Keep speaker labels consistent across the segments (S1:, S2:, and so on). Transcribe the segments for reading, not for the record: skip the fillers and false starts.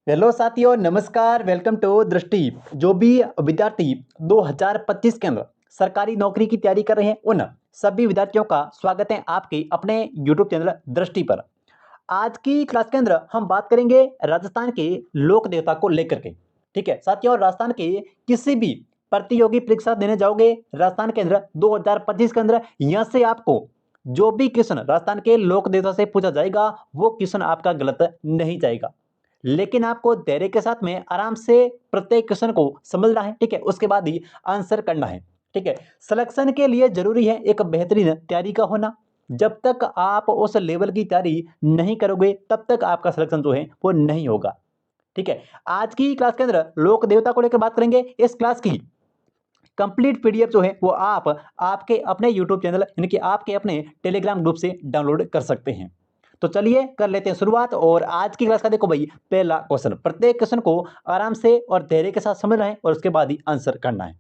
S1: Hello साथियों, नमस्कार। Welcome to दृष्टि। जो भी विद्यार्थी 2025 के अंदर सरकारी नौकरी की तैयारी कर रहे हैं, उन सभी विद्यार्थियों का स्वागत है आपके अपने यूट्यूब चैनल दृष्टि पर। आज की क्लास के अंदर हम बात करेंगे राजस्थान के लोक देवता को लेकर के। ठीक है साथियों, राजस्थान के किसी भी प्रतियोगी परीक्षा देने जाओगे राजस्थान के अंदर 2025 के अंदर, यहाँ से आपको जो भी क्वेश्चन राजस्थान के लोक देवता से पूछा जाएगा वो क्वेश्चन आपका गलत नहीं जाएगा। लेकिन आपको धैर्य के साथ में आराम से प्रत्येक क्वेश्चन को समझना है। ठीक है, उसके बाद ही आंसर करना है। ठीक है, सिलेक्शन के लिए जरूरी है एक बेहतरीन तैयारी का होना। जब तक आप उस लेवल की तैयारी नहीं करोगे तब तक आपका सिलेक्शन जो है वो नहीं होगा। ठीक है, आज की क्लास के अंदर लोक देवता को लेकर बात करेंगे। इस क्लास की कंप्लीट पीडीएफ जो है वो आप आपके अपने यूट्यूब चैनल यानी कि आपके अपने टेलीग्राम ग्रुप से डाउनलोड कर सकते हैं। तो चलिए कर लेते हैं शुरुआत। और आज की क्लास का देखो भाई, पहला क्वेश्चन, प्रत्येक क्वेश्चन को आराम से और धैर्य के साथ समझना है और उसके बाद ही आंसर करना है।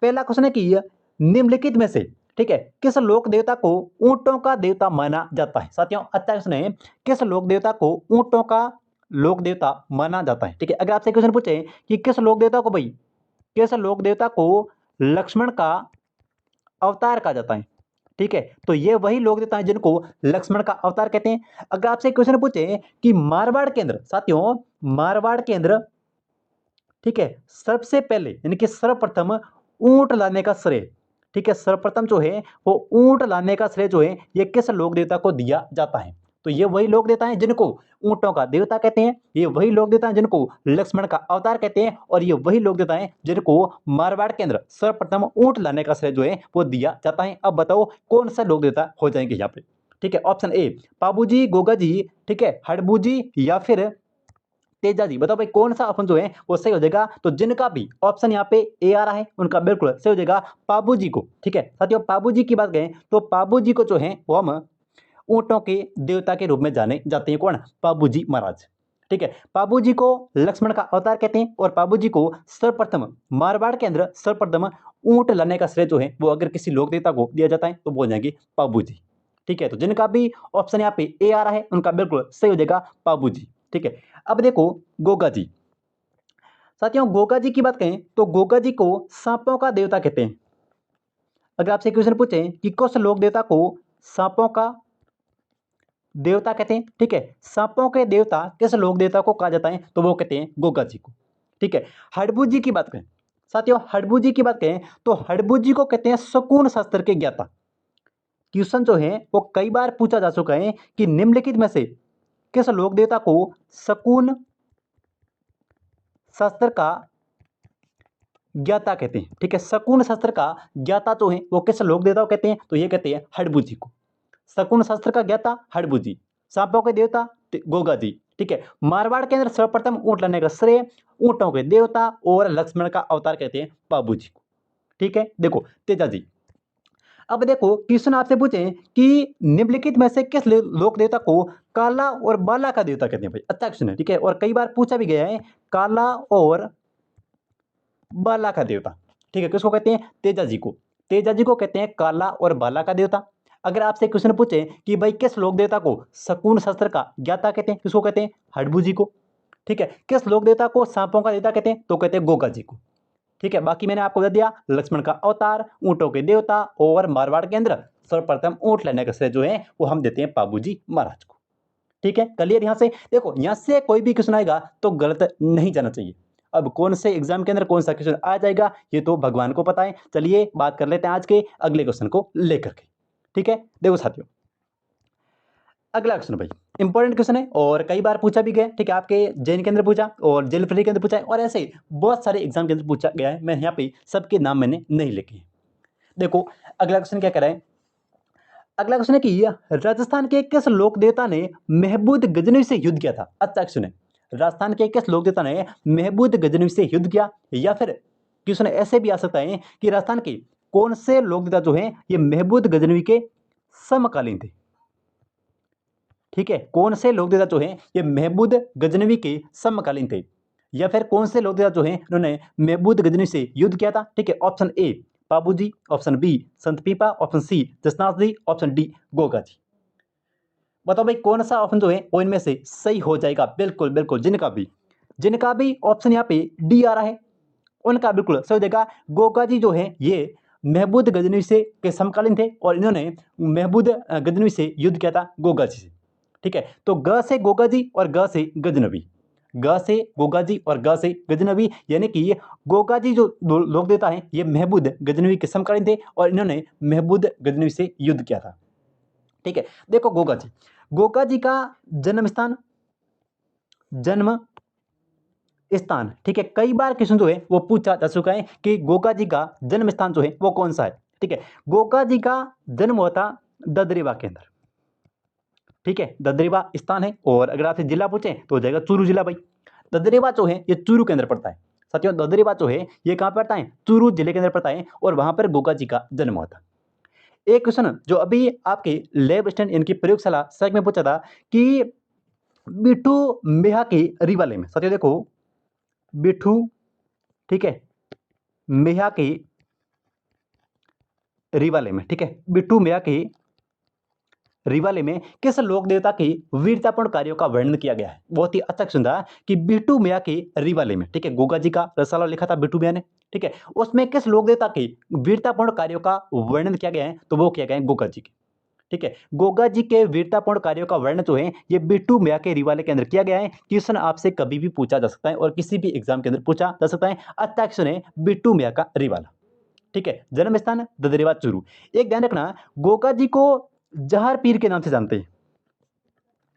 S1: पहला क्वेश्चन है कि निम्नलिखित में से, ठीक है, किस लोक देवता को ऊंटों का देवता माना जाता है। साथियों अच्छा क्वेश्चन है, किस लोक देवता को ऊंटों का लोक देवता माना जाता है। ठीक है, अगर आपसे क्वेश्चन पूछे कि किस लोक देवता को भाई, किस लोक देवता को लक्ष्मण का अवतार कहा जाता है। ठीक है, तो ये वही लोग देवता हैं जिनको लक्ष्मण का अवतार कहते हैं। अगर आपसे क्वेश्चन पूछे कि मारवाड़ के अंदर, साथियों मारवाड़ के अंदर, ठीक है, सबसे पहले यानी कि सर्वप्रथम ऊंट लाने का श्रेय, ठीक है, सर्वप्रथम जो है वो ऊंट लाने का श्रेय जो है ये किस लोक देवता को दिया जाता है। तो ये वही लोक देवता हैं जिनको ऊंटों का देवता कहते हैं, ये वही लोक देवता हैं जिनको लक्ष्मण का अवतार कहते हैं, और ये वही लोक देवता हैं जिनको मारवाड़ के अंदर सर्वप्रथम ऊंट लाने का श्रेय जो है वो दिया जाता है। अब बताओ कौन सा लोक देवता हो जाएंगे यहाँ पे। ठीक है, ऑप्शन ए पाबूजी, गोगा जी, ठीक है, हड़बू जी, या फिर तेजा जी। बताओ भाई कौन सा ऑप्शन जो है वो सही हो जाएगा। तो जिनका भी ऑप्शन यहाँ पे ए आ रहा है उनका बिल्कुल सही हो जाएगा पाबू जी को। ठीक है साथियों, पाबू जी की बात करें तो पाबू जी को जो है वो हम ऊंटों के देवता के रूप में जाने जाते हैं। कौन? पाबू जी महाराज। ठीक है, पाबू जी को लक्ष्मण का अवतार कहते हैं, और पाबू जी को सर्वप्रथम मारवाड़ के अंदर सर्वप्रथम ऊंट लाने का श्रेय जो है वो अगर किसी लोक देवता को दिया जाता है तो बोल जाएंगे पाबू जी। ठीक है, तो जिनका भी ऑप्शन यहाँ पे ए आ रहा है उनका बिल्कुल सही हो जाएगा पाबू जी। ठीक है, अब देखो गोगा जी। साथियों गोगा जी की बात करें तो गोगा जी को सांपों का देवता कहते हैं। अगर आपसे क्वेश्चन पूछे कि किस लोक देवता को सांपों का देवता कहते हैं, ठीक है, सांपों के देवता किस लोक देवता को कहा जाता है तो वो कहते हैं गोगा जी को। ठीक है, हड़बू जी की बात करें, साथियों हड़बू जी की बात करें तो हड़बू जी को कहते हैं शकुन शास्त्र के ज्ञाता। क्वेश्चन जो है वो कई बार पूछा जा चुका है कि निम्नलिखित में से किस लोक देवता को शकुन शास्त्र का ज्ञाता कहते हैं। ठीक है, शकुन शास्त्र का ज्ञाता जो है वो किस लोक देवता को कहते हैं तो ये कहते हैं हड़बू जी को। शकुन शास्त्र का ज्ञाता हड़बू जी, सांपों के देवता गोगा जी। ठीक है, मारवाड़ के अंदर सर्वप्रथम ऊंट लाने का श्रेय ऊंटों के देवता और लक्ष्मण का अवतार कहते हैं बाबू जी को। ठीक है, देखो तेजा जी। अब देखो क्वेश्चन आपसे पूछे कि निम्नलिखित में से किस लोक देवता को काला और बाला का देवता कहते हैं। भाई अच्छा क्वेश्चन है। ठीक है, और कई बार पूछा भी गया है काला और बाला का देवता। ठीक है, किसको कहते हैं? तेजा जी को। तेजा जी को कहते हैं काला और बाला का देवता। अगर आपसे क्वेश्चन पूछे कि भाई किस लोक देवता को शकुन शास्त्र का ज्ञाता कहते हैं, किसको कहते हैं? हड़बू जी को। ठीक है, किस लोक देवता को सांपों का देवता कहते हैं तो कहते हैं गोगा जी को। ठीक है, बाकी मैंने आपको बता दिया लक्ष्मण का अवतार, ऊंटों के देवता और मारवाड़ के अंदर सर्वप्रथम ऊंट लेने का श्रेय जो है वो हम देते हैं बाबू जी महाराज को। ठीक है, क्लियर। यहां से देखो, यहां से कोई भी क्वेश्चन आएगा तो गलत नहीं जाना चाहिए। अब कौन से एग्जाम के अंदर कौन सा क्वेश्चन आ जाएगा ये तो भगवान को पता है। चलिए बात कर लेते हैं आज के अगले क्वेश्चन को लेकर के। ठीक है, देखो साथियों अगला क्वेश्चन भाई इंपॉर्टेंट क्वेश्चन है और कई बार पूछा भी गया। ठीक है, आपके जैन के अंदर पूछा और जेल फ्री के अंदर पूछा है, और ऐसे बहुत सारे एग्जाम के अंदर पूछा गया है। मैं यहाँ पे सबके नाम मैंने नहीं लिखे हैं। देखो अगला क्वेश्चन क्या कह रहा है। अगला क्वेश्चन है कि राजस्थान के किस लोक देवता ने महबूद गजनवी से युद्ध किया था। अच्छा क्वेश्चन है, राजस्थान के किस लोक देवता ने महबूद गजनवी से युद्ध किया। या फिर क्वेश्चन ऐसे भी आ सकता है कि राजस्थान के कौन से लोक देवता जो है ये महबूद गजनवी के समकालीन थे। ठीक है, कौन से लोक देवता जो है ये महबूद गजनवी के समकालीन थे, या फिर कौन से लोक देवता जो है इन्होंने महबूद गजनवी से युद्ध किया था। ठीक है, option A Babu ji, option B संत पीपा, option C Jasnath ji, option D Goga ji. बताओ भाई कौन सा ऑप्शन जो है वो इनमें से सही हो जाएगा। बिल्कुल बिल्कुल, जिनका भी जिनका भी ऑप्शन यहाँ पे डी आ रहा है उनका बिल्कुल सही हो जाएगा। गोगा जी जो है ये महमूद गजनवी से के समकालीन थे और इन्होंने महमूद गजनवी से युद्ध किया था गोगा जी से। ठीक है, तो ग से गोगा जी और ग से गजनवी, ग से गोगा जी और ग से गजनवी, यानी कि गोगा जी जो लोक देवता हैं ये महमूद गजनवी के समकालीन थे और इन्होंने महमूद गजनवी से युद्ध किया था। ठीक है, देखो गोगा जी का जन्म स्थान, जन्म स्थान, ठीक है, कई बार क्वेश्चन जो है वो पूछा जा चुका है कि गोगा जी का जन्म स्थान जो है वो कौन सा है। ठीक है, गोगा जी का जन्म हुआ था ददरेवा के अंदर। ठीक है, ददरेवा स्थान है और अगर आपसे जिला पूछे तो हो जाएगा चूरू जिला भाई। ददरेवा जो है ये चूरू के अंदर पड़ता है साथियों। ददरेवा जो है ये कहाँ पड़ता है, चूरू जिले के अंदर पड़ता है और वहां पर गोगा जी का जन्म हुआ था। एक क्वेश्चन जो अभी आपके लैब स्टैंड इनकी प्रयोगशाला सैक में पूछा था कि बिट्ठू मेहा के रिवाले में, साथियों देखो बिट्ठू, ठीक है, मेहा के रिवाले में, ठीक है, बिट्ठू मेहा के रिवाले में किस लोक देवता की वीरतापूर्ण कार्यों का वर्णन किया गया है। बहुत ही अच्छा क्वेश्चन था कि बिट्टू मियाँ के रिवाले में, ठीक है, गोगा जी का रसाला लिखा था बिट्टू मियाँ ने। ठीक है, उसमें किस लोक देवता की वीरतापूर्ण कार्यों का वर्णन किया गया है, तो वो किया गया है गोगा जी के। ठीक है, गोगा जी के वीरतापूर्ण कार्यों का वर्णन जो है ये बिट्टू मियाँ के रिवाले के अंदर किया गया है। क्वेश्चन आपसे कभी भी पूछा जा सकता है और किसी भी एग्जाम के अंदर पूछा जा सकता है। अच्छा क्वेश्चन है बिट्टू मियाँ का रिवाला। ठीक है, जन्म स्थान ददरेवा चूरू। एक ध्यान रखना, गोगा जी को जहार पीर के नाम से जानते हैं।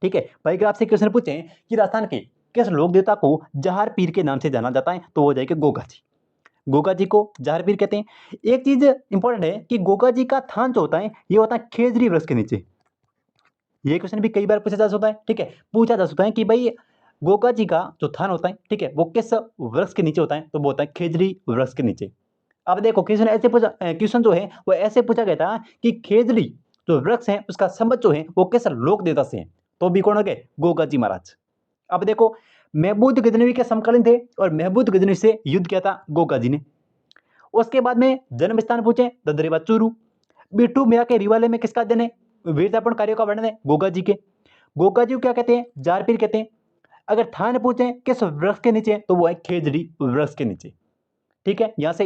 S1: ठीक है भाई, अगर आपसे क्वेश्चन पूछे कि राजस्थान के किस लोक देवता को जहार पीर के नाम से जाना जाता है, तो हो जाएगा गोगा जी। गोगा जी को जहार पीर कहते हैं। एक चीज इंपॉर्टेंट है कि गोगा जी का थान जो होता है ये होता है खेजड़ी वृक्ष के नीचे। ये क्वेश्चन भी कई बार पूछा जा सकता है। ठीक है, पूछा जा सकता है कि भाई गोगा जी का जो थान होता है, ठीक है, वो किस वृक्ष के नीचे होता है, तो वो होता है खेजड़ी वृक्ष के नीचे। अब देखो क्वेश्चन ऐसे पूछा, क्वेश्चन जो है वो ऐसे पूछा गया था कि खेजड़ी जो वृक्ष है उसका संबंध जो है वो किस लोक देवता से है, तो भी कौन हो गए, गोगा जी महाराज। अब देखो महमूद गजनवी के समकालीन थे और महमूद गजनवी से युद्ध किया था गोगा जी ने। उसके बाद में जन्म स्थान पूछे ददरेवा चूरू। बिट्टू मियाँ के रिवाले में किसका अध्ययन है, वीरतापूर्ण कार्यों का वर्णन है गोगा जी के। गोगा जी को क्या कहते हैं, जारपीर कहते हैं। अगर थान पूछे किस वृक्ष के नीचे, तो वो है खेजड़ी वृक्ष के नीचे। ठीक है, यहां से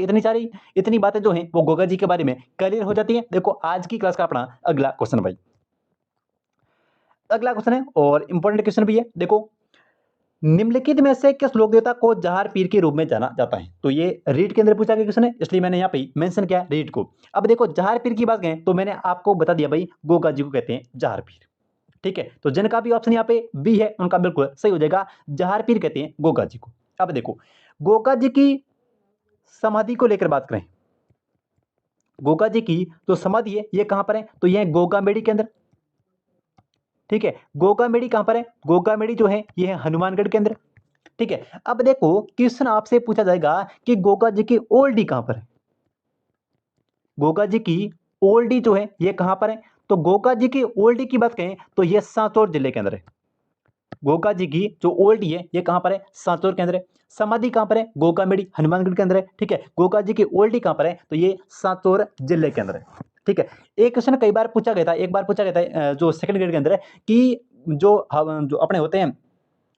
S1: इतनी बातें जो हैं वो गोगा जी के बारे में क्लियर हो जाती हैं। देखो आज की क्लास का अपना अगला क्वेश्चन भाई, अगला क्वेश्चन है और इंपॉर्टेंट क्वेश्चन भी है। देखो निम्नलिखित में से किस लोक देवता को जहार पीर के रूप में जाना जाता है, तो ये रीड के अंदर पूछा गया क्वेश्चन है, इसलिए मैंने यहाँ पे मेंशन किया रीड को। अब देखो जहार पीर की बात करें तो मैंने आपको बता दिया भाई गोगा जी को कहते हैं जहार पीर। ठीक है, तो जिनका भी ऑप्शन यहाँ पे बी है उनका बिल्कुल सही हो जाएगा, जहार पीर कहते हैं गोगा जी को। अब देखो गोगा जी की समाधि को लेकर बात करें, गोगा जी की जो समाधि है ये कहां पर है, तो यह गोगामेड़ी के अंदर। ठीक है, गोगामेड़ी कहां पर है, गोगामेड़ी जो है ये है हनुमानगढ़ के अंदर। ठीक है, अब देखो क्वेश्चन आपसे पूछा जाएगा कि गोगा जी की ओल्डी कहां पर है, गोगा जी की ओल्डी जो है ये कहां पर है, तो गोगा जी की ओल्डी की बात करें तो ये सांचौर जिले के अंदर है। गोगा जी की जो ओल्डी है ये कहां पर है, सांचौर के अंदर है। समाधि कहां पर है, गोगामेड़ी हनुमानगढ़ के अंदर है। ठीक है, गोगा जी की ओल्डी कहां पर है, तो ये सांचौर जिले के अंदर है। ठीक है, एक क्वेश्चन कई बार पूछा गया था, एक बार पूछा गया था जो सेकंड ग्रेड के अंदर है कि जो अपने होते हैं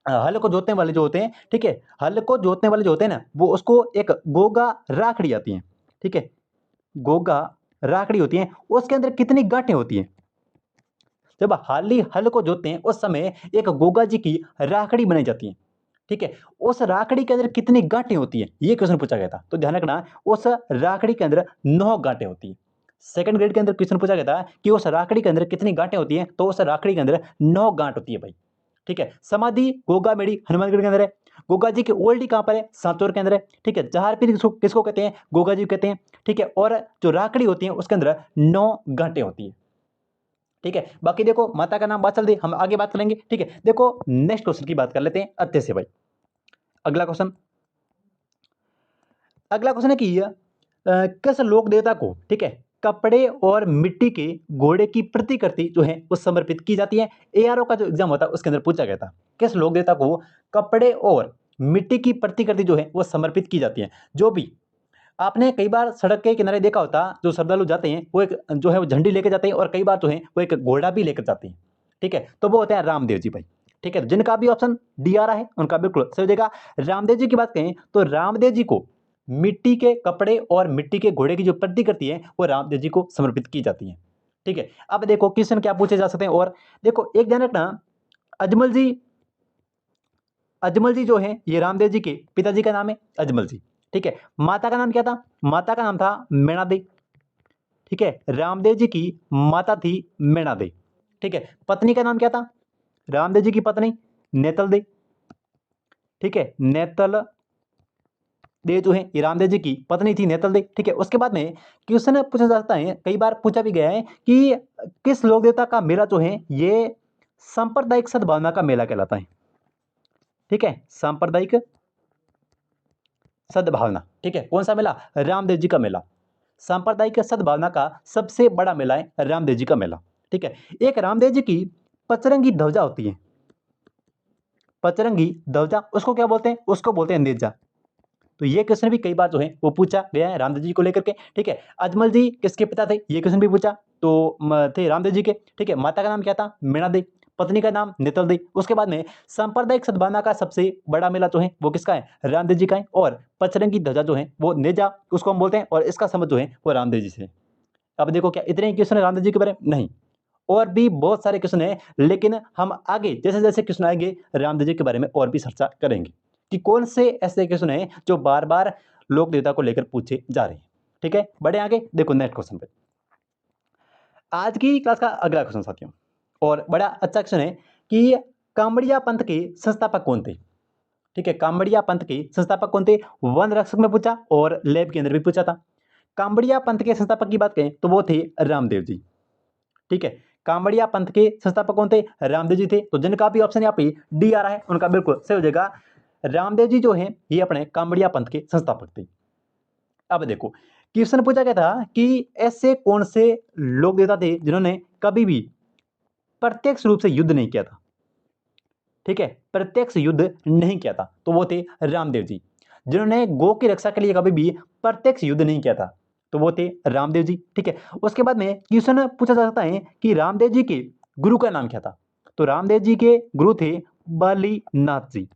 S1: हल को जोतने वाले जो होते हैं, ठीक है, हल को जोतने वाले जो होते हैं ना, वो उसको एक गोगा राखड़ी आती है। ठीक है, गोगा राखड़ी होती है, उसके अंदर कितनी गांठें होती हैं। जब हाली हल को जोतते हैं उस समय एक गोगा जी की राखड़ी बनाई जाती है। ठीक है, उस राखड़ी के अंदर कितनी गांठें होती है, ये क्वेश्चन पूछा गया था, तो ध्यान रखना उस राखड़ी के अंदर 9 गांठें होती है। सेकंड ग्रेड के अंदर क्वेश्चन पूछा गया था कि उस राखड़ी के अंदर कितनी गांठें होती हैं, तो उस राखड़ी के अंदर 9 गांठ होती है भाई। ठीक है, समाधि गोगामेड़ी हनुमानगढ़ के अंदर है। गोगा जी की ओल्डी कहां पर है, सांचौर के अंदर है। ठीक है, जहार पीर किसको कहते हैं, गोगा जी कहते हैं। ठीक है, और जो राखड़ी होती है उसके अंदर 9 गांठें होती है। ठीक है, बाकी देखो माता का नाम बात चल रही, हम आगे बात करेंगे। ठीक है, देखो नेक्स्ट क्वेश्चन की बात कर लेते हैं अच्छे से भाई। अगला क्वेश्चन, अगला क्वेश्चन है कि किस लोक देवता को, ठीक है, कपड़े और मिट्टी के घोड़े की प्रतिकृति जो है वो समर्पित की जाती है। एआरओ का जो एग्जाम होता है उसके अंदर पूछा गया था, किस लोक देवता को कपड़े और मिट्टी की प्रतिकृति जो है वो समर्पित की जाती है। जो भी आपने कई बार सड़क के किनारे देखा होता, जो श्रद्धालु जाते हैं वो एक जो है वो झंडी लेकर जाते हैं और कई बार जो है वो एक घोड़ा भी लेकर जाते हैं। ठीक है, तो वो होते हैं रामदेव जी भाई। ठीक है, तो जिनका भी ऑप्शन डी आ रहा है उनका बिल्कुल सही हो जाएगा। रामदेव जी की बात करें तो रामदेव जी को मिट्टी के कपड़े और मिट्टी के घोड़े की जो प्रतिकृति है वो रामदेव जी को समर्पित की जाती है। ठीक है, अब देखो क्वेश्चन क्या पूछे जा सकते हैं। और देखो एक जनक ना अजमल जी, अजमल जी जो है ये रामदेव जी के पिताजी का नाम है अजमल जी। ठीक है, माता का नाम क्या था? माता का नाम था मैणा देवी। ठीक है, रामदेव जी की माता थी मैणा देवी। ठीक है, पत्नी का नाम क्या था? रामदेव जी की पत्नी नेतल देवी। ठीक है, नेतल देव जो है ये रामदेव जी की पत्नी थी नेतल देवी। ठीक है, उसके बाद में क्वेश्चन पूछा जाता है, कई बार पूछा भी गया है कि किस लोक देवता का मेला जो है ये सांप्रदायिक सद्भावना का मेला कहलाता है। ठीक है, सांप्रदायिक सद्भावना। ठीक है, कौन सा मेला? रामदेव जी का मेला। सांप्रदायिक सद्भावना का सबसे बड़ा मेला है रामदेव जी का मेला। ठीक है, एक रामदेव जी की पचरंगी ध्वजा होती है, पचरंगी ध्वजा उसको क्या बोलते हैं? उसको बोलते हैं नेजा। तो ये क्वेश्चन भी कई बार जो है वो पूछा गया है रामदेव जी को लेकर के। ठीक है, अजमल जी किसके पिता थे? ये क्वेश्चन भी पूछा तो थे रामदेव जी के। ठीक है, माता का नाम क्या था? मीणा देवी। पत्नी का नाम नेतल देवी। उसके बाद में सांप्रदायिक सद्भावना का सबसे बड़ा मेला जो है वो किसका है? रामदेव जी का है। और पचरंगी ध्वजा जो है वो नेजा उसको हम बोलते हैं, और इसका संबंध जो है वो रामदेव जी से। अब देखो क्या इतने ही क्वेश्चन है रामदेव जी के बारे में? नहीं, और भी बहुत सारे क्वेश्चन है, लेकिन हम आगे जैसे जैसे क्वेश्चन आएंगे रामदेव जी के बारे में और भी चर्चा करेंगे कि कौन से ऐसे क्वेश्चन है जो बार बार लोक देवता को लेकर पूछे जा रहे हैं। ठीक है, बढ़े आगे। देखो नेक्स्ट क्वेश्चन पे, आज की क्लास का अगला क्वेश्चन साथियों, और बड़ा अच्छा क्वेश्चन है कि कांवड़िया पंथ के संस्थापक कौन थे? ठीक है, कांवड़िया पंथ के संस्थापक कौन थे? वन रक्षक में पूछा और लैब के अंदर भी पूछा था। कांवड़िया पंथ के संस्थापक की बात करें तो वो थे रामदेव जी। ठीक है, कांवड़िया पंथ के संस्थापक कौन थे? रामदेव जी थे। तो जिनका भी ऑप्शन यहाँ पे डी आ रहा है उनका बिल्कुल सही हो जाएगा। रामदेव जी जो है ये अपने कांवड़िया पंथ के संस्थापक थे। अब देखो क्वेश्चन पूछा गया था कि ऐसे कौन से लोक देवता थे जिन्होंने कभी भी प्रत्यक्ष रूप से युद्ध नहीं किया था? ठीक है, प्रत्यक्ष युद्ध नहीं किया था, तो वो थे रामदेव जी। जिन्होंने गौ की रक्षा के लिए कभी भी प्रत्यक्ष युद्ध नहीं किया था, तो वो थे रामदेव जी। ठीक है, उसके बाद में क्वेश्चन पूछा जा सकता है कि रामदेव जी के गुरु का नाम क्या था? तो रामदेव जी के गुरु थे बालीनाथ जी।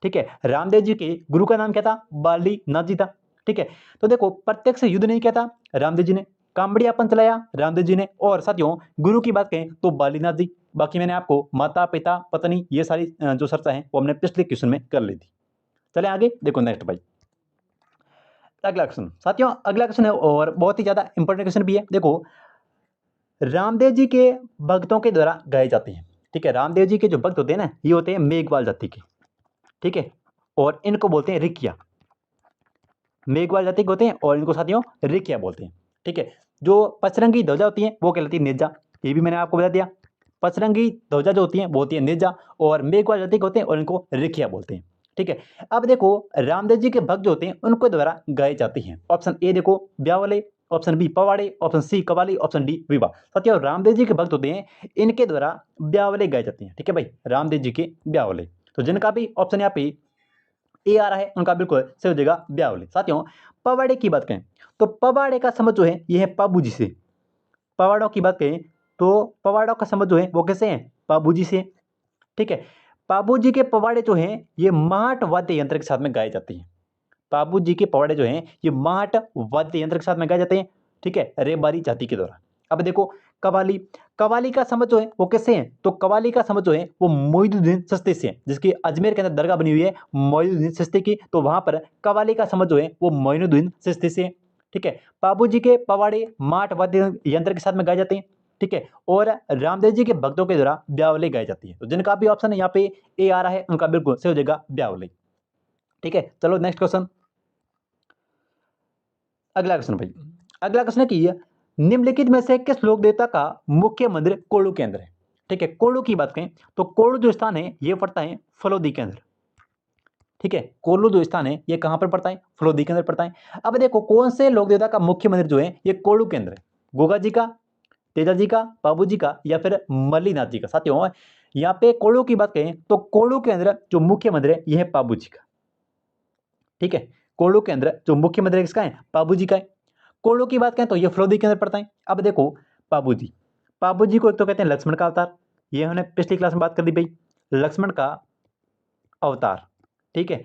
S1: ठीक है, रामदेव जी के गुरु का नाम क्या था? बालीनाथ जी था। ठीक है, तो देखो प्रत्यक्ष युद्ध नहीं किया था रामदेव जी ने, कांवड़िया पंथ चलाया रामदेव जी ने, और साथियों गुरु की बात करें तो बालीनाथ जी। बाकी मैंने आपको माता पिता पत्नी ये सारी जो चर्चा है वो हमने पिछले क्वेश्चन में कर ली थी। चले आगे, देखो नेक्स्ट भाई अगला क्वेश्चन साथियों, अगला क्वेश्चन है और बहुत ही ज्यादा इंपॉर्टेंट क्वेश्चन भी है। देखो रामदेव जी के भक्तों के द्वारा गाए जाते हैं। ठीक है, रामदेव जी के जो भक्त होते हैं ना ये होते हैं मेघवाल जाति के। ठीक है, और इनको बोलते हैं रिकिया। मेघवाल जाति के होते हैं और इनको साथियों रिकिया बोलते हैं। ठीक है, जो पचरंगी ध्वजा होती है वो कहलाती है नेजा, ये भी मैंने आपको बता दिया। पचरंगी ध्वजा जो होती है वो होती है नेजा, और मेघवाल जाति के होते हैं और इनको रिकिया बोलते हैं। ठीक है, अब देखो रामदेव जी के भक्त जो होते हैं उनको द्वारा गाए जाते हैं। ऑप्शन ए देखो ब्यावले, ऑप्शन बी पवाड़े, ऑप्शन सी कवाली, ऑप्शन डी विवाह। साथियों रामदेव जी के भक्त होते हैं इनके द्वारा ब्यावले गाए जाते हैं। ठीक है भाई, रामदेव जी के ब्यावले। तो जिनका भी ऑप्शन यहाँ पे ए आ रहा है उनका बिल्कुल सही हो जाएगा ब्यावले। साथियों पवाड़े की बात करें तो पवाड़े का समझ जो है ये है पाबूजी से। पवाड़ों की बात करें तो पवाड़ों का समझ जो है वो कैसे है? बाबूजी से। ठीक है, बाबूजी के पवाड़े जो हैं ये माट वाद्य यंत्र के साथ में गाए जाते हैं। बाबूजी के पवाड़े जो हैं ये माट वाद्य यंत्र के साथ में गाए जाते हैं। ठीक है, रेबारी जाति के द्वारा। अब देखो कवाली, कवाली का समझ जो है वो कैसे है? तो कवाली का समझ जो है वो मोइनुद्दीन चिश्ती से है, जिसकी अजमेर के अंदर दरगाह बनी हुई है मोइनुद्दीन चिश्ती की, तो वहां पर कवाली का समझ जो है वो मोइनुद्दीन चिश्ती से है। ठीक है, बाबूजी के पवाड़े माट वाद्य यंत्र के साथ में गाए जाते हैं। ठीक है, और रामदेव जी के भक्तों के द्वारा ब्यावले गाई जाती है। तो जिनका भी ऑप्शन है यहाँ पे ए आ रहा है उनका बिल्कुल सही हो जाएगा ब्यावले। ठीक है, चलो नेक्स्ट क्वेश्चन, अगला क्वेश्चन भाई। अगला क्वेश्चन है कि निम्नलिखित में से किस लोक देवता का मुख्य मंदिर कोल्लू के अंदर है? ठीक है, कोल्लू की बात करें तो कोल्लू जो स्थान है ये पड़ता है फलोदी के अंदर। ठीक है, कोल्लू जो स्थान है ये कहां पर पड़ता है? फलोदी के अंदर पड़ता है। अब देखो कौन से लोक देवता का मुख्य मंदिर जो है ये कोल्लू के अंदर है? गोगा जी का, तेजा जी का, बाबू जी का, या फिर मल्लीनाथ जी का? साथियों यहाँ पे कोल्लू की बात करें तो कोल्लू के अंदर जो मुख्य मंदिर है यह है पाबू जी का। ठीक है, कोल्लू के अंदर जो मुख्य मंदिर है किसका है? पाबू जी का है। कोल्लू की बात करें तो ये फलोदी के अंदर पड़ता है। अब देखो पाबू जी, पाबू जी को एक तो कहते हैं लक्ष्मण का अवतार, ये हमने पिछली क्लास में बात कर दी भाई। लक्ष्मण का अवतार। ठीक है,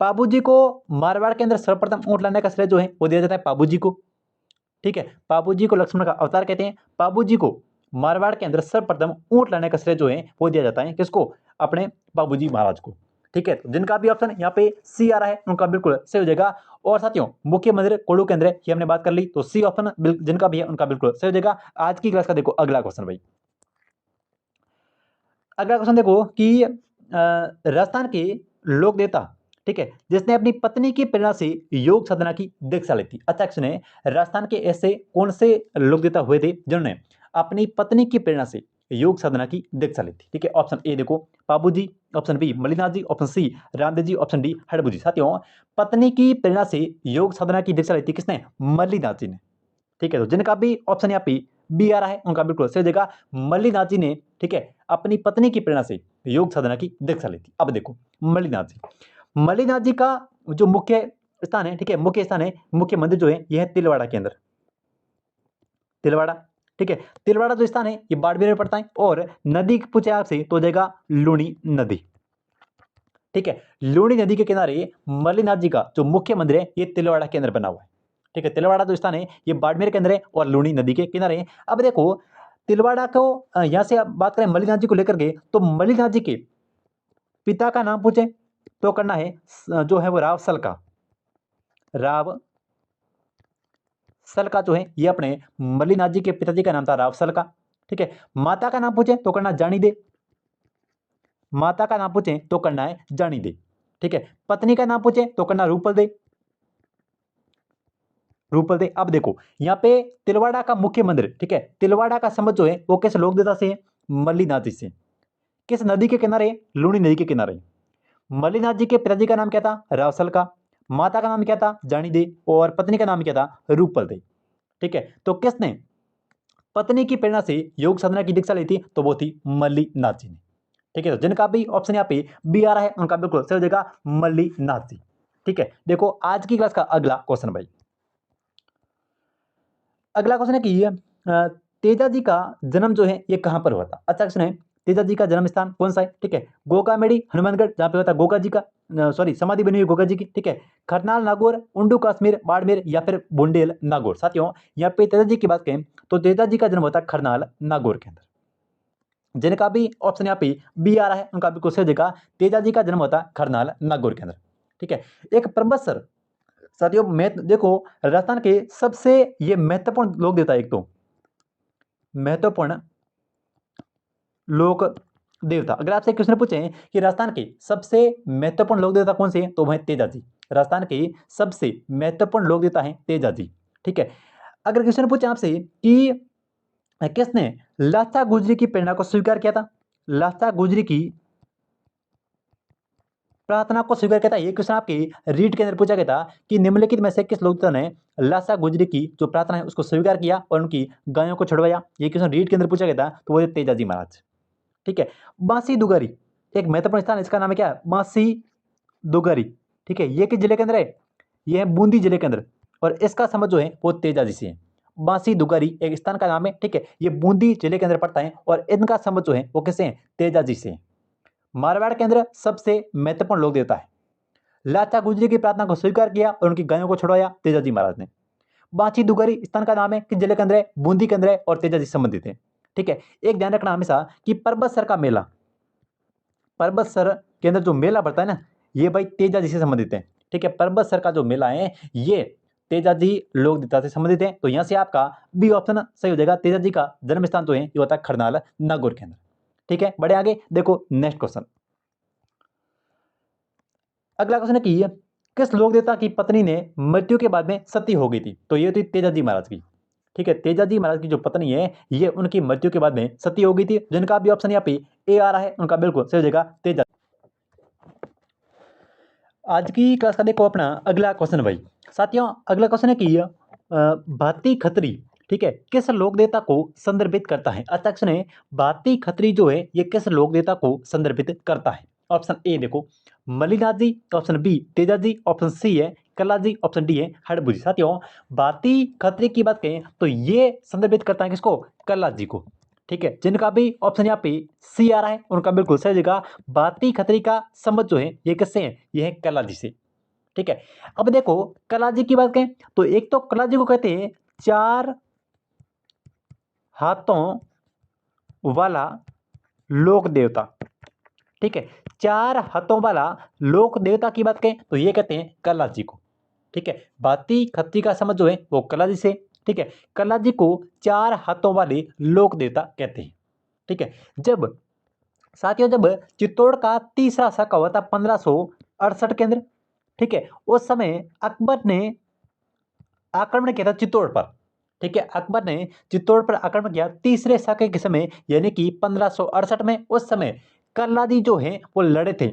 S1: पाबूजी को मारवाड़ के अंदर सर्वप्रथम ऊंट लाने का श्रेय जो है वो दिया जाता है पाबूजी को। ठीक है, पाबूजी को लक्ष्मण का अवतार कहते हैं। पाबूजी को मारवाड़ के अंदर सर्वप्रथम ऊंट लाने का श्रेय जो है वो दिया जाता है किसको? अपने बाबूजी महाराज को। ठीक है, तो जिनका भी ऑप्शन यहाँ पे सी आ रहा है उनका बिल्कुल सही हो जाएगा। और साथियों, मुख्य मंदिर कोडू के अंदर है, ये हमने बात कर ली, तो सी ऑप्शन जिनका भी है उनका बिल्कुल सही हो जाएगा। आज की क्लास का देखो अगला क्वेश्चन भाई। अगला क्वेश्चन देखो कि राजस्थान के लोक देवता, ठीक है, जिसने अपनी पत्नी की प्रेरणा से योग साधना की दीक्षा ली थी। अच्छा क्वेश्चन है, राजस्थान के ऐसे कौन से लोक देवता हुए थे जिन्होंने अपनी पत्नी की प्रेरणा से योग साधना की दीक्षा ली थी? ठीक है, ऑप्शन ए देखो पाबूजी, ऑप्शन बी मल्लिनाथ जी, option C Ramdev ji, option D Harbu जी। साथियों, पत्नी की प्रेरणा से योग साधना की दीक्षा ली थी किसने? मल्लिनाथ जी ने। ठीक है, तो जिनका भी ऑप्शन यहाँ पे बी आ रहा है उनका बिल्कुल सही हो जाएगा। मल्लिनाथ जी ने, ठीक है, अपनी पत्नी की प्रेरणा से योग साधना की दीक्षा ली थी। अब देखो मल्लिनाथ जी, मल्लिनाथ जी का जो मुख्य स्थान है, ठीक है, मुख्य स्थान है, मुख्य मंदिर जो है यह है तिलवाड़ा के अंदर, तिलवाड़ा। ठीक है, तिलवाड़ा जो स्थान है ये बाड़मेर में पड़ता है। और नदी पूछे आपसे तो हो जाएगा लूणी नदी। ठीक है, लूणी नदी के किनारे मल्लिनाथ जी का जो मुख्य मंदिर है ये तिलवाड़ा के अंदर बना हुआ है। ठीक है, तिलवाड़ा जो स्थान है ये बाड़मेर के अंदर है और लूणी नदी के किनारे है। अब देखो तिलवाड़ा को यहां से आप बात करें मल्लिनाथ जी को लेकर के, तो मल्लिनाथ जी के पिता का नाम पूछे तो करना है जो है वो राव सलका। राव सलका जो है ये अपने मल्लिनाथ जी के पिताजी का नाम था राव सलका। ठीक है, माता का नाम पूछे तो करना जानी दे, माता का नाम पूछे तो करना है जानी दे। ठीक है, पत्नी का नाम पूछे तो करना रूपल दे, रूपल दे। अब देखो यहाँ पे तिलवाड़ा का मुख्य मंदिर, ठीक है, तिलवाड़ा का संबंध जो है वो किस लोक देवता से है? मल्लिनाथ जी से। किस नदी के किनारे? लूणी नदी के किनारे। मल्लिनाथ जी के पिताजी का नाम क्या था? रावसल का। माता का नाम क्या था? जानी दे। और पत्नी का नाम क्या था? रूपल दे। ठीक है, तो किसने पत्नी की प्रेरणा से योग साधना की दीक्षा ली थी? तो वो थी मल्लिनाथ जी ने। ठीक है, तो जिनका भी ऑप्शन यहाँ पे बी आ रहा है उनका बिल्कुल सही हो जाएगा मल्लिनाथ जी। ठीक है, देखो आज की क्लास का अगला क्वेश्चन भाई। अगला क्वेश्चन है कि तेजा जी का जन्म जो है ये कहां पर हुआ था? अच्छा क्वेश्चन है, तेजा जी का जन्म स्थान कौन सा है? ठीक है, गोकामेड़ी हनुमानगढ़ जहां पे होता है गोगा जी का, सॉरी समाधि बनी हुई गोगा जी की। ठीक है, करनाल नागौर, उंडू कश्मीर बाड़मेर या फिर बुंडेल नागौर। साथियों, यहाँ पे तेजा जी की बात करें तो तेजा जी का जन्म होता है करनाल नागौर के अंदर। जिनका भी ऑप्शन यहाँ पे बी आ रहा है उनका बिल्कुल सही जगह, तेजा जी का जन्म होता है करनाल नागौर के अंदर। ठीक है, एक प्रबसर, साथियों मैं देखो राजस्थान के सबसे ये महत्वपूर्ण लोक देवता, एक तो महत्वपूर्ण लोक देवता, अगर आपसे क्वेश्चन पूछे कि राजस्थान के सबसे महत्वपूर्ण लोक देवता कौन से हैं तो वह तेजा जी। राजस्थान के सबसे महत्वपूर्ण लोक देवता हैं तेजा जी। ठीक है, अगर क्वेश्चन पूछे आपसे कि किसने लाचा गुजरी की प्रेरणा को स्वीकार किया था? लाचा गुजरी की प्रार्थना को स्वीकार किया था, ये क्वेश्चन आपके रीट के अंदर पूछा गया था कि निम्नलिखित में से किस लोक देवता ने लाचा गुजरी की जो प्रार्थना है उसको स्वीकार किया और उनकी गायों को छुड़वाया? ये क्वेश्चन रीट के अंदर पूछा गया था, तो वो तेजा जी महाराज। ठीक है, बांसी दुगारी एक महत्वपूर्ण स्थान, इसका नाम है क्या? बांसी दुगारी। ठीक है, ये किस जिले के अंदर है? ये है बूंदी जिले के अंदर और इसका संबंध जो है वो तेजा जी से है। बांसी दुगारी एक स्थान का नाम है। ठीक है, ये बूंदी जिले के अंदर पड़ता है और इनका संबंध जो है वो किससे है? तेजा जी से है। मारवाड़ के अंदर सबसे महत्वपूर्ण लोक देवता है। लाचा गुजरी की प्रार्थना को स्वीकार किया और उनकी गायों को छुड़वाया तेजा जी महाराज ने। बांसी दुगारी स्थान का नाम है, किस जिले के अंदर है? बूंदी के अंदर है और तेजा जी संबंधित है। ठीक है, एक ध्यान रखना हमेशा कि पर्वतसर का मेला, पर्वतसर के अंदर जो मेला बढ़ता है ना, ये भाई तेजा जी से संबंधित है। ठीक है, पर्वतसर का जो मेला है ये तेजा जी लोक देवता से संबंधित है। तो यहां से आपका बी ऑप्शन सही हो जाएगा। तेजा जी का जन्म स्थान तो है ये होता है खरनाल नागौर के अंदर। ठीक है, बढ़े आगे, देखो नेक्स्ट क्वेश्चन। अगला क्वेश्चन है कि किस लोक देवता की पत्नी ने मृत्यु के बाद में सती हो गई थी? तो ये थी तेजा जी महाराज की। ठीक है, तेजा जी महाराज की जो पत्नी है ये उनकी मृत्यु के बाद में सती हो गई थी। जिनका भी ऑप्शन यहाँ पे ए आ रहा है उनका बिल्कुल सही हो जाएगा तेजा। आज की क्लास का देखो अपना अगला क्वेश्चन भाई। साथियों, अगला क्वेश्चन है कि भाती खत्री, ठीक है, किस लोक देवता को संदर्भित करता है? अच्छा क्वेश्चन है, भाती खत्री जो है ये किस लोक देवता को संदर्भित करता है? ऑप्शन ए देखो मल्लिनाथ जी, option B Teja ji, option C है कल्ला जी, ऑप्शन डी है हड़बू जी। साथियों, भाती खत्री की बात करें तो ये संदर्भित करता है किसको? कल्ला जी को। ठीक है, जिनका भी ऑप्शन यहाँ पे सी आ रहा है उनका बिल्कुल सही जगह। बाती खत्री का संबंध जो है ये किससे है, ये है कलाजी से। ठीक है, अब देखो कलाजी की बात करें तो एक तो कलाजी को कहते हैं चार हाथों वाला लोक देवता। ठीक है, चार हाथों वाला लोक देवता की बात करें तो ये कहते हैं कलाजी को। ठीक है, बाती खत्री का समझ जो है वो कलाजी से। ठीक है, कलाजी को चार हाथों वाले लोक देवता कहते हैं। ठीक है, जब साथियों जब चित्तौड़ का तीसरा शाखा हुआ था 1568 के अंदर, ठीक है, उस समय अकबर ने आक्रमण किया था चित्तौड़ पर। ठीक है, अकबर ने चित्तौड़ पर आक्रमण किया तीसरे शाके के समय यानी कि 1568 में। उस समय कल्लाजी जो है वो लड़े थे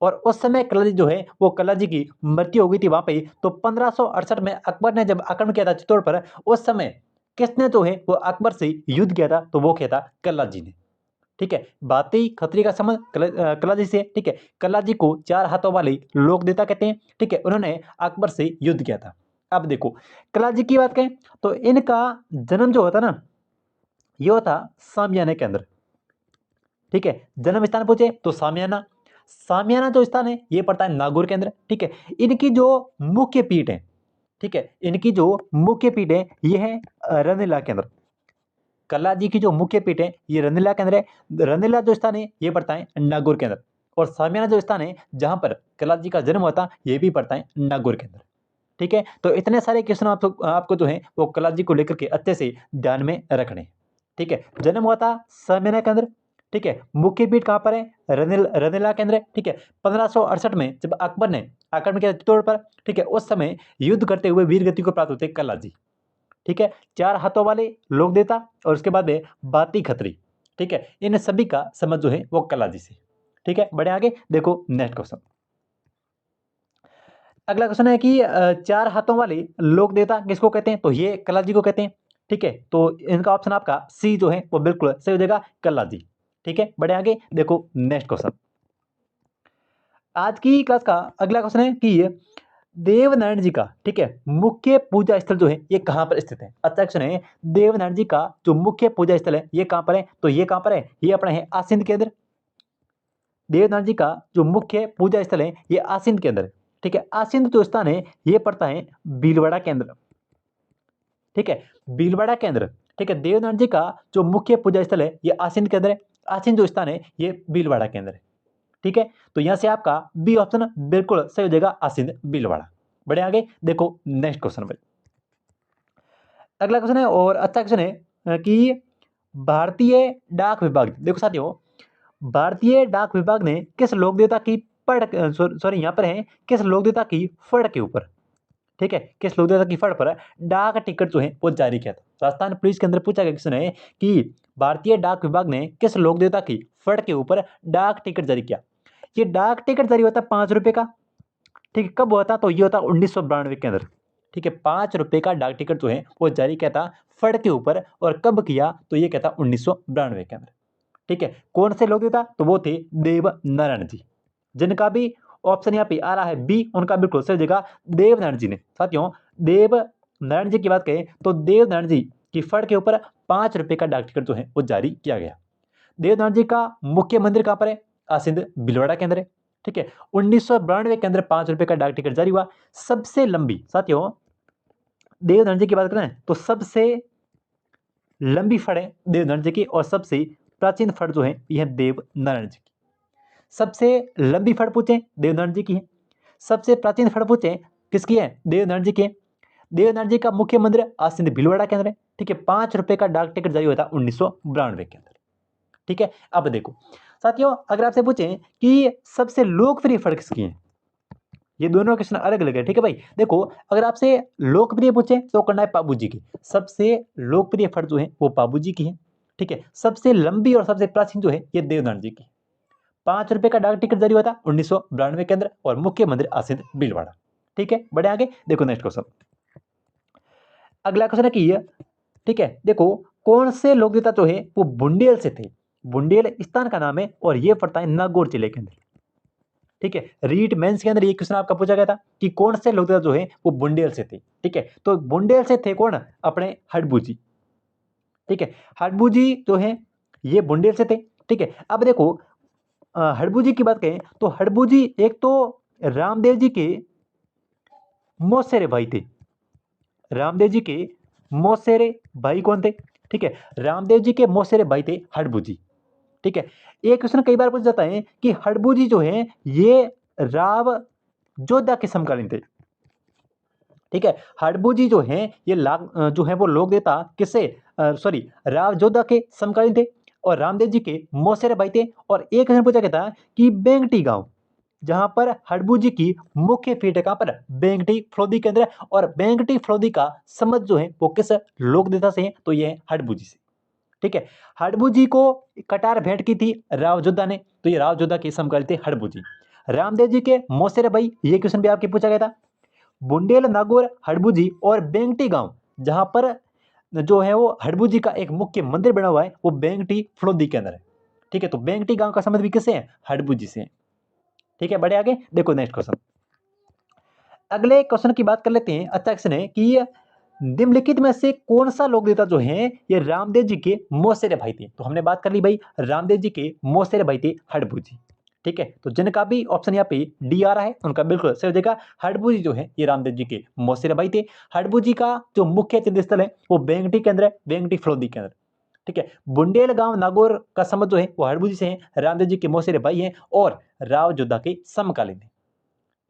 S1: और उस समय कल्लाजी जो है वो कल्लाजी की मृत्यु हो गई थी वहां पे। तो 1568 में अकबर ने जब आक्रमण किया था चित्तौड़ पर, उस समय किसने जो है वो अकबर से युद्ध किया था, तो वो किया था कल्लाजी ने। ठीक है, बाती खत्री का संबंध कल्लाजी से। ठीक है, कल्लाजी को चार हाथों वाले लोक देवता कहते हैं। ठीक है, उन्होंने अकबर से युद्ध किया था। अब देखो कल्लाजी की बात करें तो इनका जन्म जो होता ना ये होता सामियाने के अंदर। ठीक है, जन्म स्थान पूछे तो सामियाना। सामियाना जो स्थान है ये पड़ता है नागौर के अंदर। ठीक है, इनकी जो मुख्य पीठ है, ठीक है, इनकी जो मुख्य पीठ है ये है रंगीला के अंदर। कल्लाजी की जो मुख्य पीठ है ये रंगीला के अंदर है। रंगीला जो स्थान है ये पड़ता है नागौर के अंदर। और सामियाना जो स्थान है जहां पर कल्लाजी का जन्म होता ये भी पड़ता है नागौर के अंदर। ठीक है, तो इतने सारे क्वेश्चन आपको जो है वो कलाजी को लेकर के अच्छे से ध्यान में रखने। ठीक है, जन्म हुआ था सामियाना के अंदर। ठीक है, मुख्य पीठ कहाँ पर है, रनिला के अंदर है। ठीक है, 1568 में जब अकबर ने आक्रमण किया चित्तौड़ पर, ठीक है, उस समय युद्ध करते हुए वीर गति को प्राप्त होते कलाजी। ठीक है, चार हाथों वाले लोक देवता और उसके बाद में बाती खत्री। ठीक है, इन सभी का संबंध जो है वो कलाजी से। ठीक है, बढ़े आगे देखो नेक्स्ट क्वेश्चन। अगला क्वेश्चन है कि चार हाथों वाले लोक देवता किसको कहते हैं, तो ये कल्लाजी को कहते हैं। ठीक है, तो इनका ऑप्शन आपका सी जो है वो बिल्कुल सही हो जाएगा, कल्लाजी। ठीक है, बढ़े आगे देखो नेक्स्ट क्वेश्चन। आज की क्लास का अगला क्वेश्चन है कि देवनारायण जी का, ठीक है, मुख्य पूजा स्थल जो है ये कहां पर स्थित है। अच्छा क्वेश्चन है, देवनारायण जी का जो मुख्य पूजा स्थल है ये कहां पर है, तो ये कहां पर है, ये अपना है आसिंद के अंदर। देवनारायण जी का जो मुख्य पूजा स्थल है ये आसिंद के अंदर है। ठीक है, आसिंद जो स्थान है ये पड़ता है भीलवाड़ा के अंदर। ठीक है, भीलवाड़ा के अंदर। ठीक है, देवनारायण जी का जो मुख्य पूजा स्थल है ये आसिंद के अंदर है। आसिंद जो स्थान है ये भीलवाड़ा के अंदर है। ठीक है, तो यहां से आपका बी ऑप्शन बिल्कुल सही हो जाएगा, आसिंद भीलवाड़ा। बढ़े आगे देखो नेक्स्ट क्वेश्चन में। अगला क्वेश्चन है और अच्छा क्वेश्चन है कि भारतीय डाक विभाग, देखो साथियों, भारतीय डाक विभाग ने किस लोक देवता की फड़, सॉरी यहाँ पर है किस लोक देवता की फड़ के ऊपर, ठीक है, किस लोक देवता की फड़ पर डाक टिकट जो है वो जारी किया था। राजस्थान पुलिस के अंदर पूछा गया क्वेश्चन है कि भारतीय डाक विभाग ने किस लोक देवता की फड़ के ऊपर डाक टिकट जारी किया। ये डाक टिकट जारी होता है 5 रुपए का। ठीक है, कब हुआ था, तो ये होता 1992 के अंदर। ठीक है, 5 रुपए का डाक टिकट जो है वो जारी किया था फड़ के ऊपर। और कब किया, तो ये कहता 1992 के अंदर। ठीक है, कौन से लोग देवता, तो वो थे देव नारायण जी। जिनका भी ऑप्शन यहाँ पे आ रहा है बी, उनका बिल्कुल सही जगह देव नारायण जी ने। साथियों, देव नारायण जी की बात करें तो देव नारायण जी की फड़ के ऊपर 5 रुपए का डाक टिकट जो है वो जारी किया गया। देव नारायण जी का मुख्य मंदिर कहाँ पर है, आसिंद भीलवाड़ा के अंदर है। ठीक है, 1992 के अंदर 5 रुपए का डाक टिकट जारी हुआ। सबसे लंबी, साथियों देव नारायण जी की बात करें तो सबसे लंबी फड़ है देव नारायण जी की, और सबसे प्राचीन फड़ जो है यह देव नारायण जी की। सबसे लंबी फड़ पूछे देवनारायण जी की है, सबसे प्राचीन फड़ पूछे किसकी है, देवनारायण जी की है। देवनारायण जी का मुख्य मंदिर आसिंद भीलवाड़ा के अंदर है। ठीक है, 5 रुपए का डाक टिकट जारी हुआ था 1992 के अंदर। ठीक है, अब देखो साथियों, अगर आपसे पूछे कि सबसे लोकप्रिय फड़ किसकी है, ये दोनों क्वेश्चन अलग अलग है। ठीक है भाई, देखो अगर आपसे लोकप्रिय पूछे तो करना है पाबू जी की। सबसे लोकप्रिय फड़ जो है वो पाबू जी की है। ठीक है, सबसे लंबी और सबसे प्राचीन जो है ये देवनारायण जी की। 5 रुपए का डाक टिकट जारी हुआ था 1992 के अंदर, और मुख्य मंदिर आसिंद भीलवाड़ा। ठीक है, बढ़े आगे देखो नेक्स्ट क्वेश्चन। अगला क्वेश्चन है कि ये, ठीक है, देखो कौन से लोक देवता जो है वो बुंडेल से थे। बुंडेल स्थान का नाम है और ये पड़ता है नागौर जिले के अंदर। ठीक है, रीट मेंस के अंदर ये क्वेश्चन आपका पूछा गया था कि कौन से लोक देवता जो है वो बुंडेल से थे। ठीक है, तो बुंडेल से थे कौन, अपने हडबू जी। ठीक है, हडबू जी जो है ये बुंदेल से थे। ठीक है, अब देखो हड़बू जी की बात करें तो हड़बू जी एक तो रामदेव जी के मौसेरे भाई थे। रामदेव जी के मौसेरे भाई कौन थे? ठीक है, रामदेव जी के मौसेरे भाई थे हड़बू जी। ठीक है, एक क्वेश्चन कई बार पूछ जाता है कि हड़बू जी जो है ये राव जोधा के समकालीन थे। ठीक है, हड़बू जी जो हैं ये जो है वो लोक देवता किससे सॉरी राव जोधा के समकालीन थे और रामदेव जी के मौसेरे भाई थे। और एक क्वेश्चन पूछा गया था कि बेंगटी गांव जहां पर हड़बू जी की मुख्य पीठ है कहां पर? बेंगटी फलोदी के अंदर। और बेंगटी फलोदी का संबंध जो है वो किस लोक देवता से है? तो ये है हड़बू जी से। ठीक है, हड़बू जी को कटार भेंट की थी राव जोधा ने, तो ये राव जोधा के समकालीन थे हड़बू जी। रामदेव जी के मौसेरे भाई, ये क्वेश्चन भी आपके पूछा गया था। बुंडेल नागौर हड़बू जी और बेंगटी गांव जहां पर जो है वो हड़बू जी का एक मुख्य मंदिर बना हुआ है वो बेंगटी फलोदी के अंदर है। ठीक है, तो बेंगटी गांव का संबंध भी किससे है? हड़बू जी से है। ठीक है, बढ़े आगे देखो नेक्स्ट क्वेश्चन। अगले क्वेश्चन की बात कर लेते हैं। अच्छा क्वेश्चन है कि निम्नलिखित में से कौन सा लोक देवता जो है ये रामदेव जी के मौसेरे भाई थे? तो हमने बात कर ली भाई रामदेव जी के मौसेरे भाई थे हड़बू जी। ठीक है, तो जिनका भी ऑप्शन यहाँ पे डी आ रहा है उनका बिल्कुल सही हो जाएगा। हड़बू जी जो है ये रामदेव जी के मौसेरे भाई थे। हड़बू जी का जो मुख्य तीर्थ स्थल है वो बेंगटी के अंदर है, बेंगटी फलोदी के अंदर। ठीक है, बुंडेल गांव नागौर का संबंध जो है वो हड़बू जी से है, रामदेव जी के मौसेरे भाई हैं और राव जोधा के समकालीन है।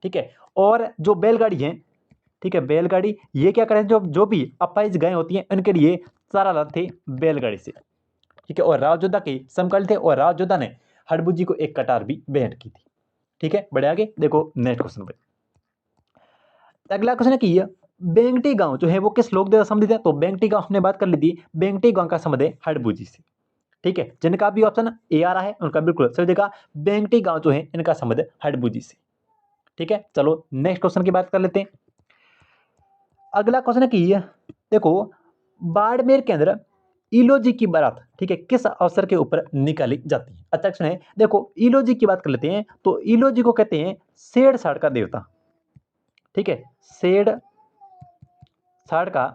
S1: ठीक है, और जो बैलगाड़ी है, ठीक है, बैलगाड़ी ये क्या करें, जो जो भी अपाहिज गायें होती हैं उनके लिए चारा लाते थे बैलगाड़ी से। ठीक है, और राव जोधा के समकालीन थे और राव जोधा ने हड़बू जी को एक कटार भी भेंट की थी। ठीक है, बढ़े आगे देखो नेक्स्ट क्वेश्चन पे। अगला क्वेश्चन है कि बेंगटी गांव जो है वो किस लोक देवता संबंधित है? तो बेंगटी गांव हमने बात कर ली थी, बेंगटी गांव का संबंध है हड़बू जी से। ठीक है, जिनका भी ऑप्शन ए आ रहा है उनका बिल्कुल सही जगह, बेंगटी गांव जो है इनका संबंध है हड़बू जी से। ठीक है, चलो नेक्स्ट क्वेश्चन की बात कर लेते हैं। अगला क्वेश्चन है कि देखो बाड़मेर के अंदर इलोजी की बारात, ठीक है, किस अवसर के ऊपर निकाली जाती है? अच्छा क्वेश्चन है, देखो इलोजी की बात कर लेते हैं। तो इलोजी को कहते हैं सेड़ साड़ का देवता। ठीक है, सेड़ साड़ का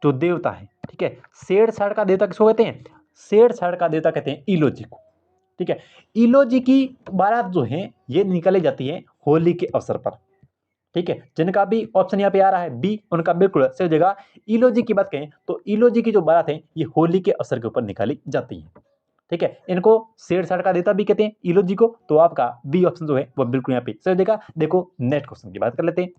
S1: जो देवता है। ठीक है, सेड़ साड़ का देवता किसको कहते हैं? सेड़ साड़ का देवता कहते हैं इलोजी को। ठीक है, इलोजी की बारात जो है ये निकाली जाती है होली के अवसर पर। ठीक है, जिनका भी ऑप्शन यहाँ पे आ रहा है बी उनका बिल्कुल सही जगह। इलोजी की बात करें तो इलोजी की जो बारात है ये होली के अवसर के ऊपर निकाली जाती है। ठीक है, इनको सेड़ साड़ का देवता भी कहते हैं इलोजी को, तो आपका बी ऑप्शन जो है वो बिल्कुल यहाँ पे सही जगह। देखो नेक्स्ट क्वेश्चन की बात कर लेते हैं।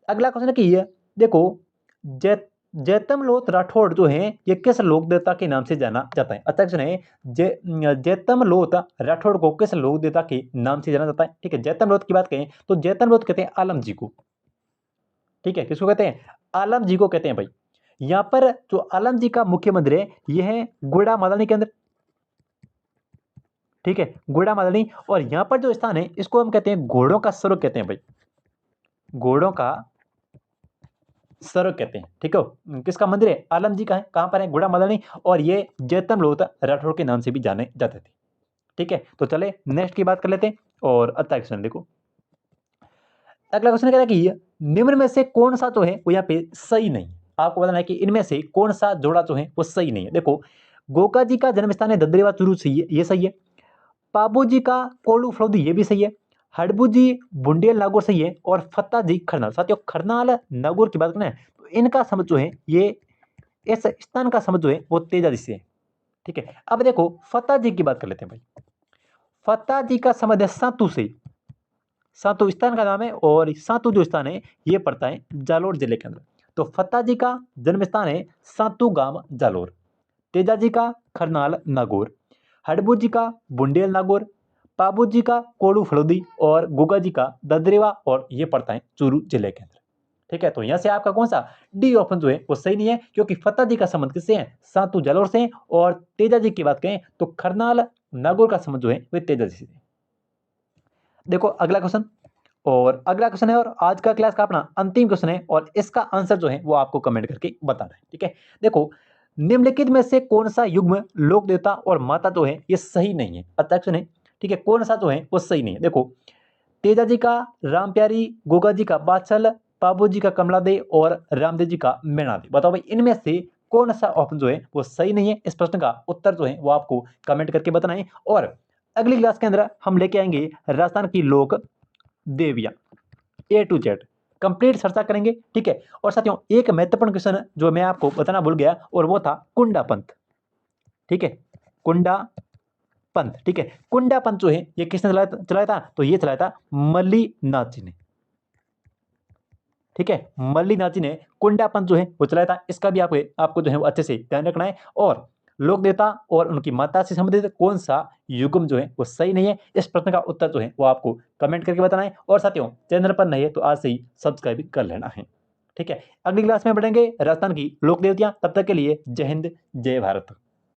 S1: अगला क्वेश्चन है कि ये देखो जै जैतमलोत राठौड़ जो है ये किस लोक देवता के नाम से जाना जाता है? अच्छा क्वेश्चन है, जैतमलोत राठौड़ को किस लोक देवता के नाम से जाना जाता है? ठीक है, जैतमलोत की बात करें तो जैतमलोत कहते हैं आलम जी को। ठीक है, किसको कहते हैं? आलम जी को कहते हैं भाई। यहाँ पर जो आलम जी का मुख्य मंदिर है यह है गुड़ा मादानी के अंदर। ठीक है, गुड़ा मादानी। और यहाँ पर जो स्थान है इसको हम कहते हैं घोड़ों का स्वर्ग कहते हैं भाई, घोड़ों का स्वर्ग कहते हैं। ठीक है, किसका मंदिर है? आलम जी का है। कहां पर है? गुड़ा मादानी। और ये जैतम लोथ राठौड़ के नाम से भी जाने जाते थे। ठीक है, तो चले नेक्स्ट की बात कर लेते हैं। और अच्छा क्वेश्चन देखो, अगला क्वेश्चन कह रहा है कि निम्न में से कौन सा जो है वो यहाँ पे सही नहीं है? आपको बताना है कि इनमें से कौन सा जोड़ा जो है वो सही नहीं है। देखो गोका जी का जन्म स्थान है ददरेवा चुरू सही है, ये सही है। पाबू जी का कोलू फलोदी ये भी सही है। हड़बू जी बुंडेल नागौर सही है। और फत्ता जी खरनाल। साथियों खरनाल नागौर की बात करें तो इनका समझ जो है ये इस स्थान का समझ जो है वो तेजा जी से है। ठीक है, अब देखो फत्ता जी की बात कर लेते हैं भाई। फत्ता जी का संबंध है सातू से। सातू स्थान का नाम है और सातू जो स्थान है ये पड़ता है जालोर जिले के अंदर। तो फत्ता जी का जन्म स्थान है सातू गांव जालोर। तेजा जी का खरनाल नागौर। हड़बू जी का बुंडेल नागौर। पाबू जी का कोड़ू फलोदी। और गुगा जी का ददरेवा और ये पड़ता है चूरू जिले के अंदर। ठीक है, तो यहां से आपका कौन सा डी ऑप्शन जो है वो सही नहीं है, क्योंकि फत्ता जी का संबंध किससे है? सातू जालोर से। और तेजा जी की बात करें तो खरनाल नागौर का संबंध जो है वह तेजा जी से। देखो अगला क्वेश्चन, और अगला क्वेश्चन है और आज का क्लास का अपना अंतिम क्वेश्चन है और इसका आंसर जो है वो आपको कमेंट करके बताना है। ठीक है, देखो निम्नलिखित में से कौन सा युग्म लोक देवता और माता जो है ये सही नहीं है? अच्छा क्वेश्चन है। ठीक है, कौन सा जो है वो सही नहीं है? देखो तेजा जी का राम प्यारी, गोगा जी का बादशाह, पाबू जी का कमला दे और रामदेव जी का मैणा दे। बताओ भाई इनमें से कौन सा ऑप्शन जो है वो सही नहीं है। इस प्रश्न का उत्तर जो है वो आपको कमेंट करके बताना है। और अगली क्लास के अंदर हम लेके आएंगे राजस्थान की लोक देवियां A to Z कंप्लीट चर्चा करेंगे, ठीक है। और साथियों एक महत्वपूर्ण क्वेश्चन जो मैं आपको बताना भूल गया और वो था कुंडा पंथ, ठीक है, कुंडा पंथ, ठीक है। कुंडा पंथ जो है ये किसने चलाया था, तो ये चलाया था मल्लीनाथ जी ने, ठीक है। मल्लीनाथ जी ने कुंडा पंथ जो है वो चलाया था। इसका भी आपको जो है वो अच्छे से ध्यान रखना है। और लोक देवता और उनकी माता से संबंधित कौन सा युग्म जो है वो सही नहीं है, इस प्रश्न का उत्तर जो है वो आपको कमेंट करके बताना है। और साथियों चैनल पर नहीं है तो आज से ही सब्सक्राइब कर लेना है, ठीक है। अगली क्लास में बढ़ेंगे राजस्थान की लोक देवतियां। तब तक के लिए जय हिंद जय भारत।